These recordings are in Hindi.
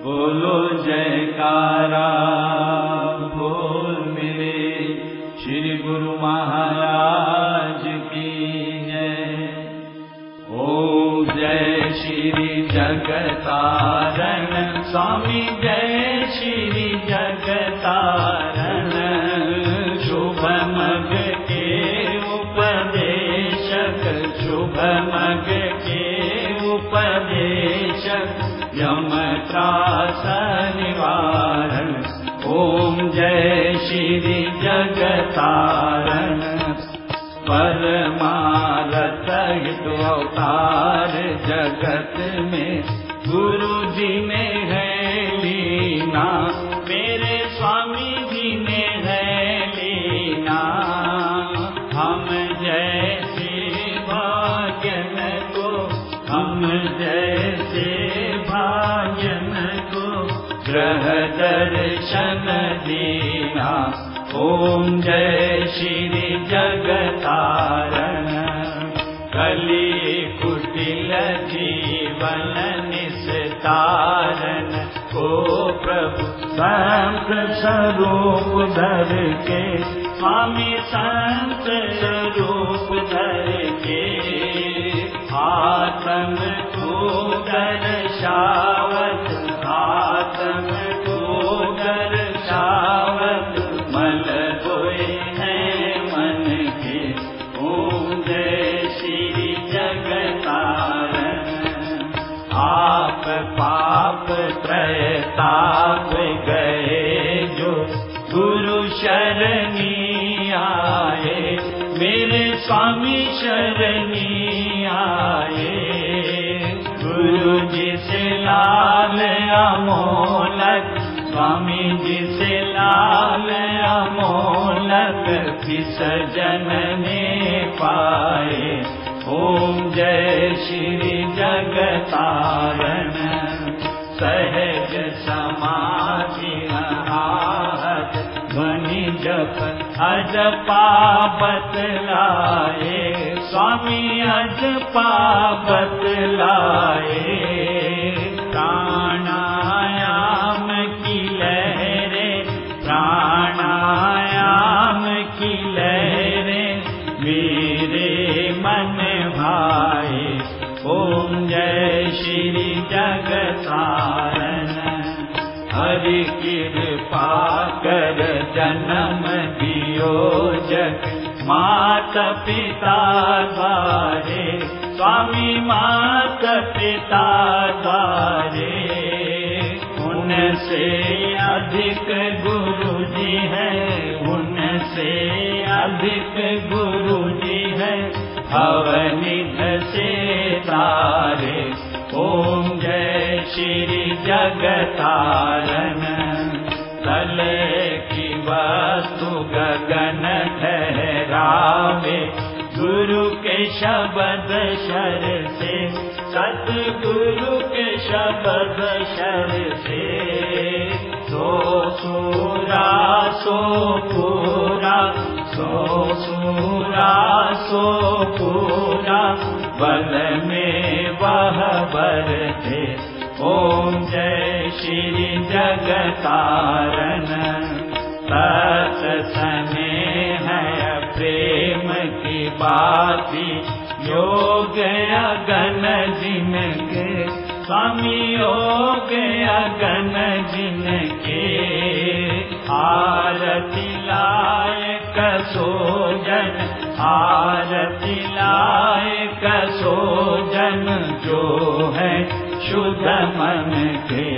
बोलो जयकारा बोल मेरे श्री गुरु महाराज की जय। ओम जय श्री जगतारण स्वामी जय श्री जगतारण। शुभ मग के उपदेशक शुभ मग के उपदेशक यम त्रास निवारण। ओम जय श्री जगतारण। परमारथ हित अवतार जगत में गुरु जी ने है लीना। मेरे स्वामी जी ने है लीना। हम जैसे भाग्यन को हम जैसे भाग्यन को ग्रह दर्शन दीना। ओम जय श्री जगतारण। कली कुटिल जीवन निस्तारण को प्रभु संत स्वरूप धर के स्वामी संत स्वरूप धर के आत्म को दर्शावत आत्म को दर्शावत मल धोए हैं मन के। ओम जय श्री जगतारण। आप पाप त्रयताप गए जो गुरु शरणी आए। मेरे स्वामी शरणी आए। गुरु जी से लाल अमोलक स्वामी जी से लाल अमोलक किस जन ने पाए। ओम जय श्री जगतारण। सहज समाधि आहत ध्वनि जप अजपा बतलाए। स्वामी अजपा बतलाए। प्राणायाम की लहरें प्राणायाम की लहरें मेरे मन भाए। ओम जय श्री जगतारण। हरि कृपा कर जन्म दियो जग माता पिता द्वारे। स्वामी माता पिता द्वारे। उनसे अधिक गुरु जी है उनसे अधिक गुरु जी है अवनिध से तारे। ओम जय श्री जगतारण। तल की वस्तु गगन ठहरावे गुरु के शब्द शर से। सतगुरु के शब्द शर से। सो सूरा सो पूरा सो सूरा सो पूरा बल में वह बर थे। ओम जय श्री जगतारण। सत्सने है प्रेम की बाती योग अगन जिनके। स्वामी योग अगन जिनके। आरती लायक सोजन आरती लायक सोजन जो है शुद्ध मन के।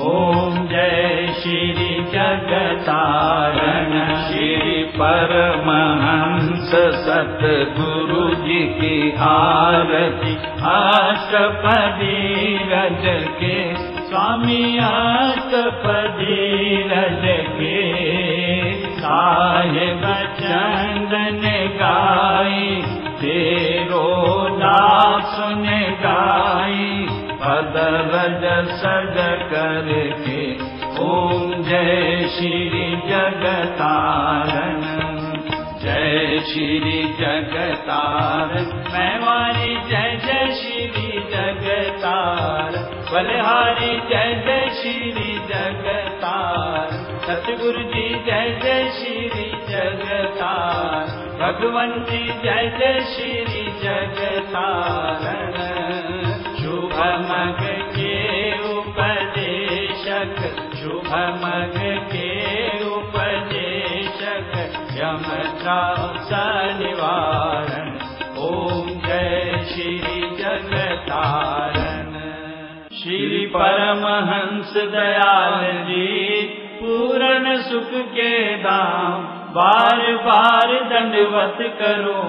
ओम जय श्री जगतारण। श्री परमहंस सतगुरु जी की आरती अष्टपदी रज के। स्वामी अष्टपदी रज के। साहिब चंदन गाई तेरो दास ने गाई पद रज सज करके। ओम जय श्री जगतारण। जय श्री जगतारण। मैवारी जय जय श्री जगतारण। बलिहारी जय जय श्री जगतार, सतगुरु जी जय जय श्री जगतार, भगवान जी जय जय श्री जगतारण। शुभ मग के उपदेशक, शुभ मग के उपदेशक, यम त्रास निवारण, ओम जय श्री जगतारण। श्री परमहंस दयाल जी पूर्ण सुख के दाम, बार बार दंडवत करो,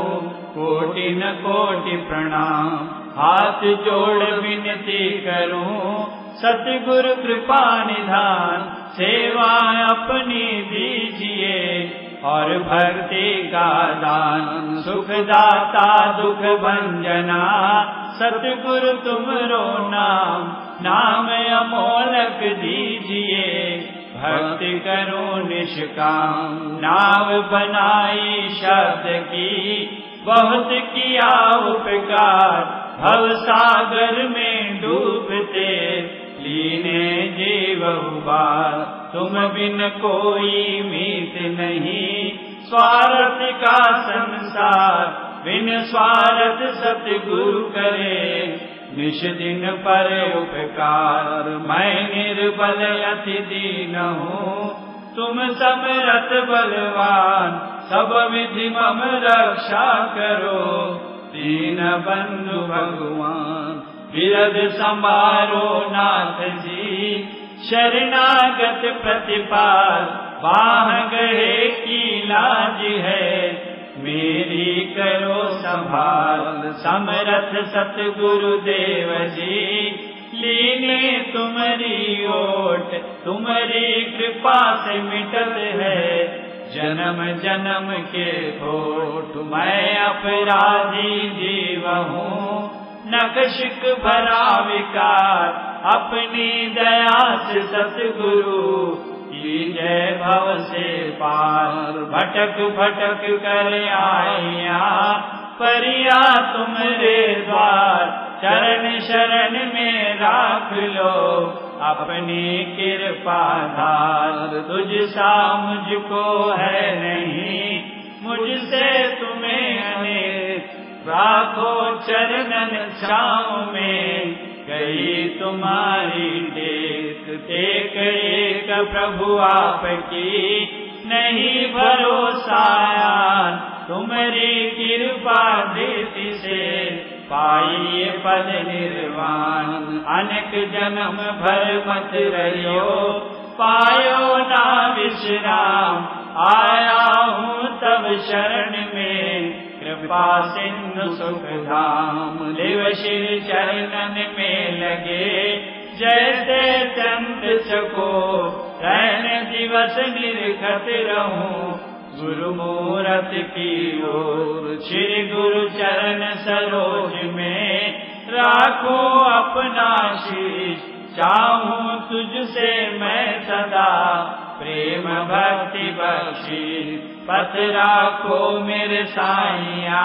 कोटि न कोटि प्रणाम, हाथ जोड़ विनती करूं, सतगुरु कृपा निधान, सेवा अपनी दीजिए, और भक्ति का दान, सुखदाता दुख भंजना, सतगुरु तुमरो नाम, नाम अमोलक दीजिए, भक्ति करो निष्काम, नाव बनाई शब्द की, बहुत किया उपकार, भव सागर में डूबते, लीने जीव उबार, तुम बिन कोई मीत नहीं, स्वार्थ का संसार, बिन स्वार्थ सतगुरु करे, निश दिन पर उपकार, मैं निर्बल अति दीन हूँ, तुम समरथ बलवान, सब विधि मम रक्षा करो, दीन बंधु भगवान, बिरद संभारो नाथ जी, शरणागत प्रतिपाल, बाह गए की लाज है, मेरी करो संभाल, समरथ सतगुरु देव जी, लीने तुम्हारी ओट, तुम्हारी कृपा से मिटत है, जन्म जन्म के खोट, मैं अपराधी जीव हूँ, नकशिक भरा विकार, अपनी दया से सतगुरु, जय भव से पार, भटक भटक कर आया, परिया तुमरे द्वार, चरण शरण में राख लो, अपनी कृपा धार, तुझ सा मुझको है नहीं, मुझसे तुम्हें अनेक, राखो चरणन छाँव में, गई तुम्हारी टेक, टेक एक प्रभु आपकी, नहीं भरोसा, तुम्हारी कृपा दृष्टि से, पाइए पद निर्वाण, अनेक जन्म भर मत रहियो, पायो ना विश्राम, आया हूँ तब शरण में, कृपा सिंधु सुख धाम, देव श्री चरणन में लगे, जैसे चंद चको, रैन दिवस निर्घत रहूं, गुरु मूरत की ओर, श्री गुरु चरण सरोज में, राखो अपना शीश, चाहूं तुझसे मैं सदा, प्रेम भक्ति बख्शी, पथ राखो मेरे साइया,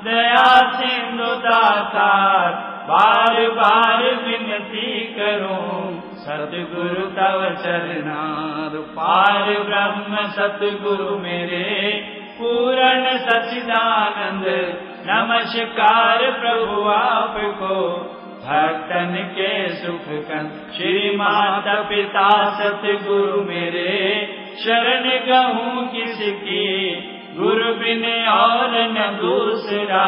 दया सिंधु दातार, बार बार विनती करूं, सतगुरु तव चरणार, पार ब्रह्म सतगुरु मेरे, पूर्ण सच्चिदानंद, नमस्कार प्रभु आपको, भक्तन के सुख कन, श्री माता पिता सतगुरु मेरे, शरण गहूँ किसकी, गुरु बिन और न दूसरा,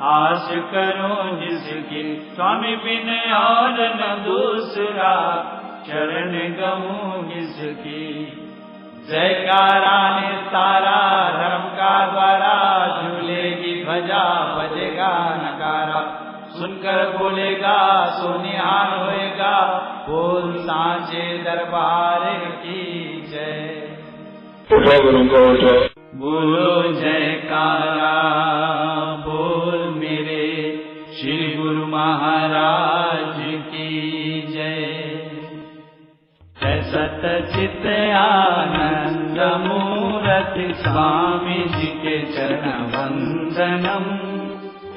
आस करो जिसकी, स्वामी बिन और न दूसरा, चरण गहूँ जिसकी। जयकारा निस्तारा धर्म का द्वारा, झूलेगी ध्वजा बजेगा नगारा, सुनकर बोलेगा सोनिहार होएगा, बोल सांचे दरबार की जय। बोलो जयकारा बोल मेरे श्री गुरु महाराज की जय। सत चित आनंद मूर्ति स्वामी जी के चरण वंदनम,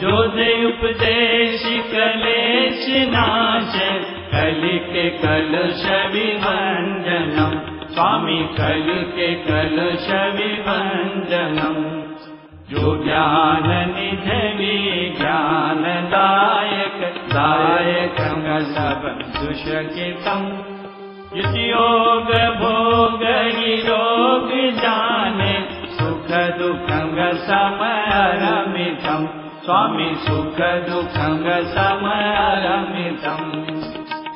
जो दे उपदेश कलेश नाश, कलिके कलश विभञ्जनम् स्वामी कलिके कलश विभञ्जनम् जो ज्ञान निधि विज्ञान दायक दायकं सब दुष्कृतम् योग भोग रोग जाने सुख दुःखं समरमितम् स्वामी सुख दुःखं समरमितम्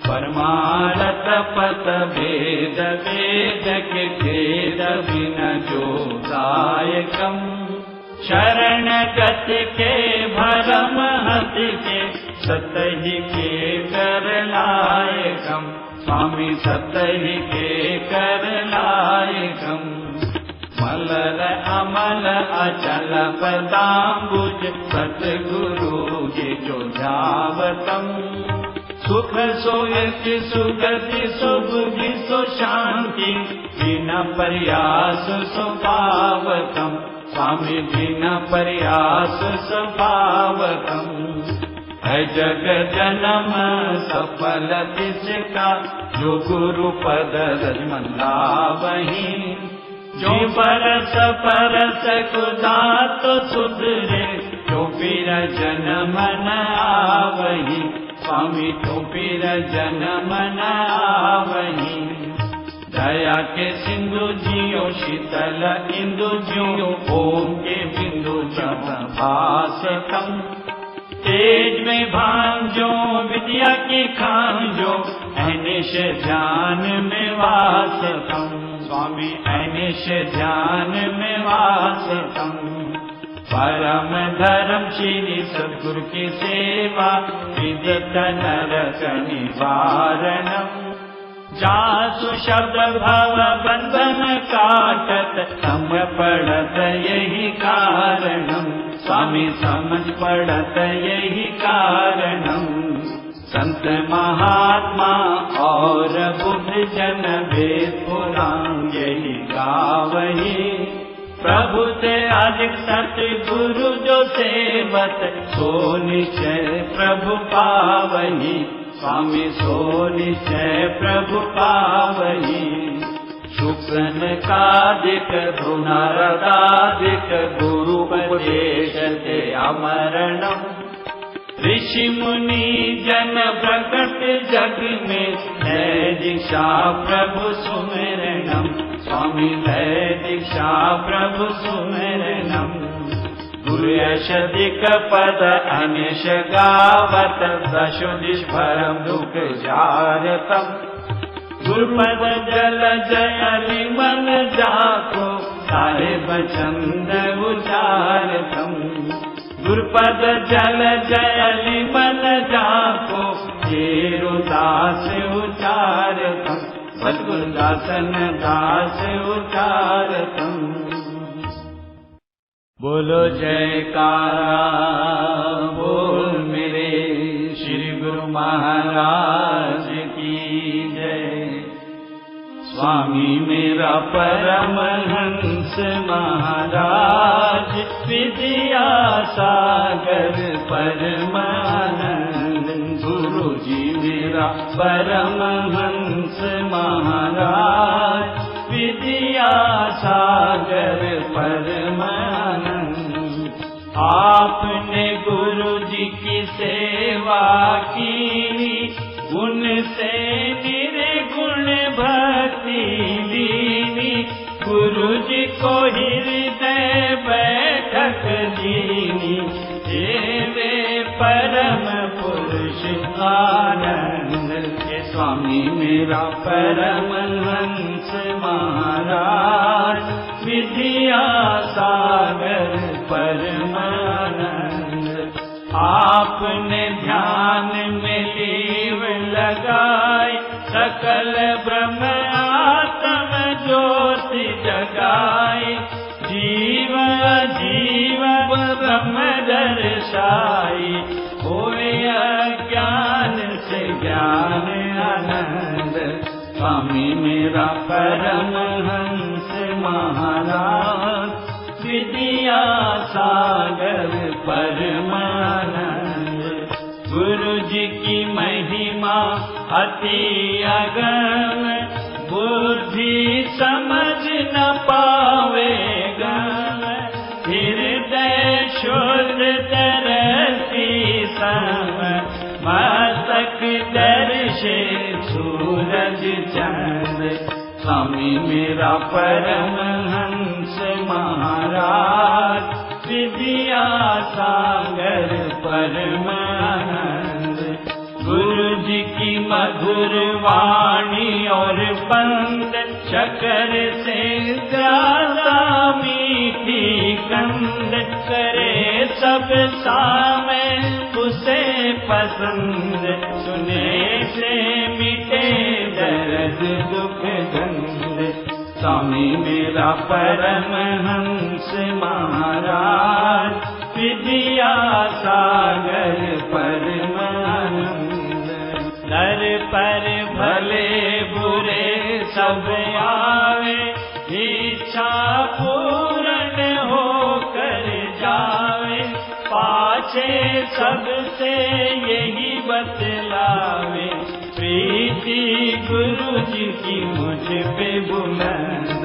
परमार्थ पथ भेद वेद के भेद बिन जो दायकम् शरण गति के भरम हति के सतहि के कर लायकम् स्वामी सतहि के कर लायकम् मलर अमल अचल पदाम्बुज सतगुरु के जो ध्यावतम् सुख सोयति सुगति सुबुद्धि सो शांति बिना प्रयास स्वभावतम् स्वामी बिना प्रयास स्वभावतम् है जग जन्म सफल तिसका जो गुरु पद रजमंदा वही जो परस परस कुदात सुधरे जो पीर जन्म न आवही स्वामी तो पीर जन्म न आवही दया के सिंधु जियो शीतल इंदु जियो ओम के बिंदु भासकम तेज में भांजो विद्या की खांजो अनिश ध्यान में वासकम स्वामी अनिश ध्यान में वासकम परम धर्म श्री सद्गुरु की सेवा विदत नरक निवारणम् जासु शब्द भव बंधन काटत सम पड़त यही कारणम् स्वामी समझ पड़त यही कारणम् संत महात्मा और बुद्ध जन वेद पुराण यही गावही प्रभु से अधिक सतगुरु जो सेवत सो निश्चय प्रभु पावही स्वामी सो निश्चय प्रभु पावही शुक्र कादिक धुनरदादिक गुरु उपदेश ते अमरणम् ऋषि मुनि जन प्रकट जग में है दीक्षा प्रभु सुमिरनम् स्वामी है दीक्षा प्रभु सुमिरनम् गुरु यशदिक पद अनिश गावत दशो दिश भरम दुख जारतम् गुरुपद जल जयलि मन जाको साहेब चंद उचारतम् गुरुपद जल जयलि मन जाको जेरु दास उचारतम् सद्गुरु दासन दास उचारतम् बोलो जयकारा बोल मेरे श्री गुरु महाराज की जय। स्वामी मेरा परमहंस महाराज विद्या सागर परमानंद गुरु जी मेरा परमहंस महाराज विद्या सागर परमानंद आपने गुरु जी की सेवा की उनसे निर्गुण भक्ति लीनी गुरु जी को हृदय बैठक दीनी देवे परम पुरुष आनंद के स्वामी मेरा परमहंस महाराज विद्या सागर परमानंद आपने ध्यान में लीव लगाई सकल ब्रह्म आत्म ज्योति जगाई जीव जीव ब्रह्म दर्शाई होए अज्ञान से ज्ञान आनंद स्वामी मेरा परमहंस महाराज विद्या सागर परमानंद गुरु जी की महिमा महिमा अति अगम, बुद्धि समझ न पावेगा। हृदय शुद्ध तरसी सम, मस्तक दर्शे सूरज चंद्र। स्वामी मेरा परमहंस महाराज, विद्या सागर परमानंद। गुरु जी की मधुर वाणी और पंथ, शकर से ज्यादा मीठी कंद। करे सब सामे उसे पसंद, सुने से मिटे दर्द दुख गंध। स्वामी मेरा परमहंस महाराज, विद्या सागर परमानंद। दर पर भले बुरे सब आवे, इच्छा पूर्ण हो कर जावे। पाछे सबसे यही बतलावे, प्रीति गुरु जी की मुझ पे बुलंद।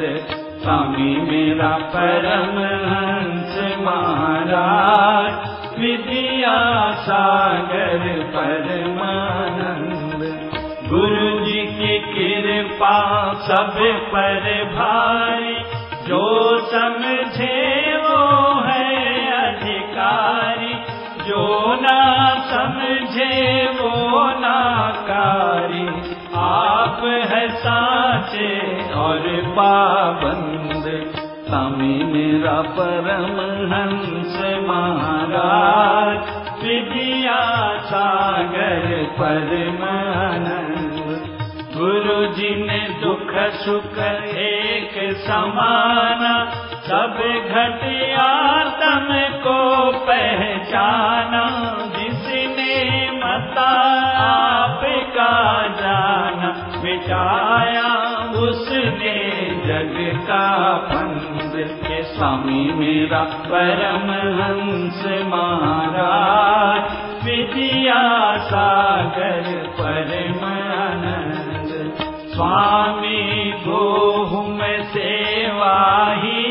स्वामी मेरा परमहंस महाराज, विद्या सागर परमानंद। गुरु जी की कृपा सब पर भारी, जो समझे वो है अधिकारी। जो ना समझे वो नाकारी, आप है साचे और पाबंद। स्वामी मेरा परमहंस महाराज, विद्या सागर परमानंद। गुरु जी ने दुख सुख एक समाना, सब घटिया तम को पहचाना। जिसने मता आपका जाना, मिटाया उसने जग का फंद। के स्वामी मेरा परमहंस महाराज, विद्या सागर परमानंद। स्वामी गोहु में सेवाही,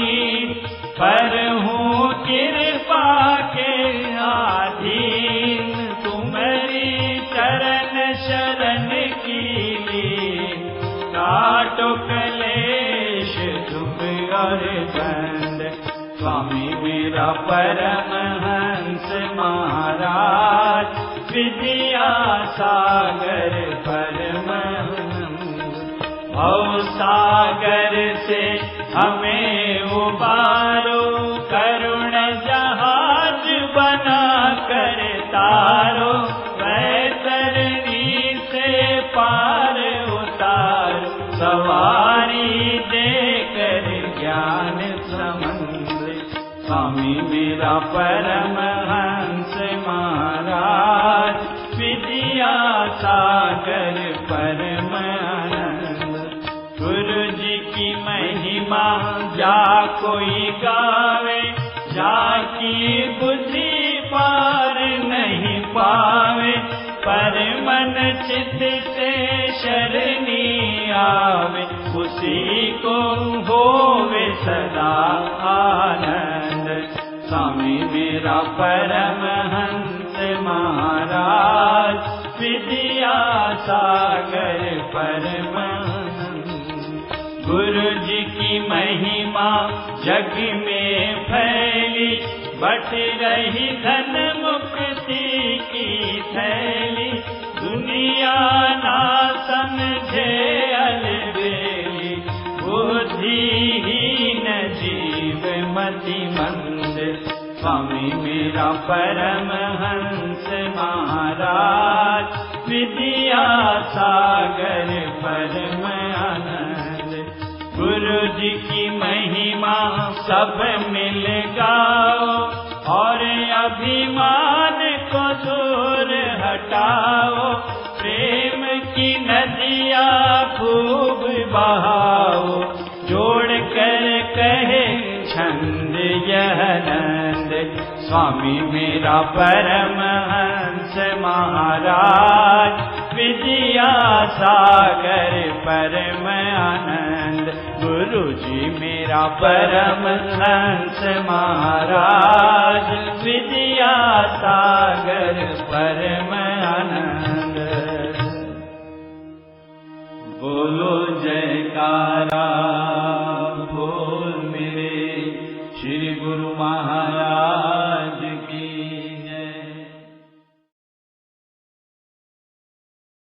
पर हूँ कृपा के अधीन। तुम्हारी चरण शरण की लीन, काटो कलेश दुख और बंद। स्वामी मेरा परमहंस महाराज, विद्या सागर परमानंद। भव सागर से हमें उबारो, करुण जहाज बना कर तारो। वैतरणी से पार उतारो, सवारी देकर ज्ञान समुद्र। स्वामी मेरा परमहंस महाराज, विद्या सागर परमानंद। गुरु जी की महिमा जा कोई गावे, जाकी बुद्धि पार नहीं पावे। पर मन चित्त से शरणी आवे, उसी को होवे सदा आनंद। स्वामी मेरा परमहंस महाराज, विद्या सागर परमानंद। गुरु जी की महिमा जग में फैली, बट रही धन मुक्ति की थैली। दुनिया ना समझे अलबेली, बुद्धिहीन जीव मति मंद। स्वामी मेरा परमहंस महाराज, विद्या सागर परमानंद। गुरु जी की महिमा सब मिल गाओ, और अभिमान को दूर हटाओ। प्रेम की नदियाँ खूब बहाओ, जोड़ कर कहे छंद यह नंद। स्वामी मेरा परमहंस महाराज, सागर परम आनंद, गुरु जी मेरा परम हंस महाराज, विद्या सागर परम आनंद। बोलो जयकारा बोल मेरे श्री गुरु महाराज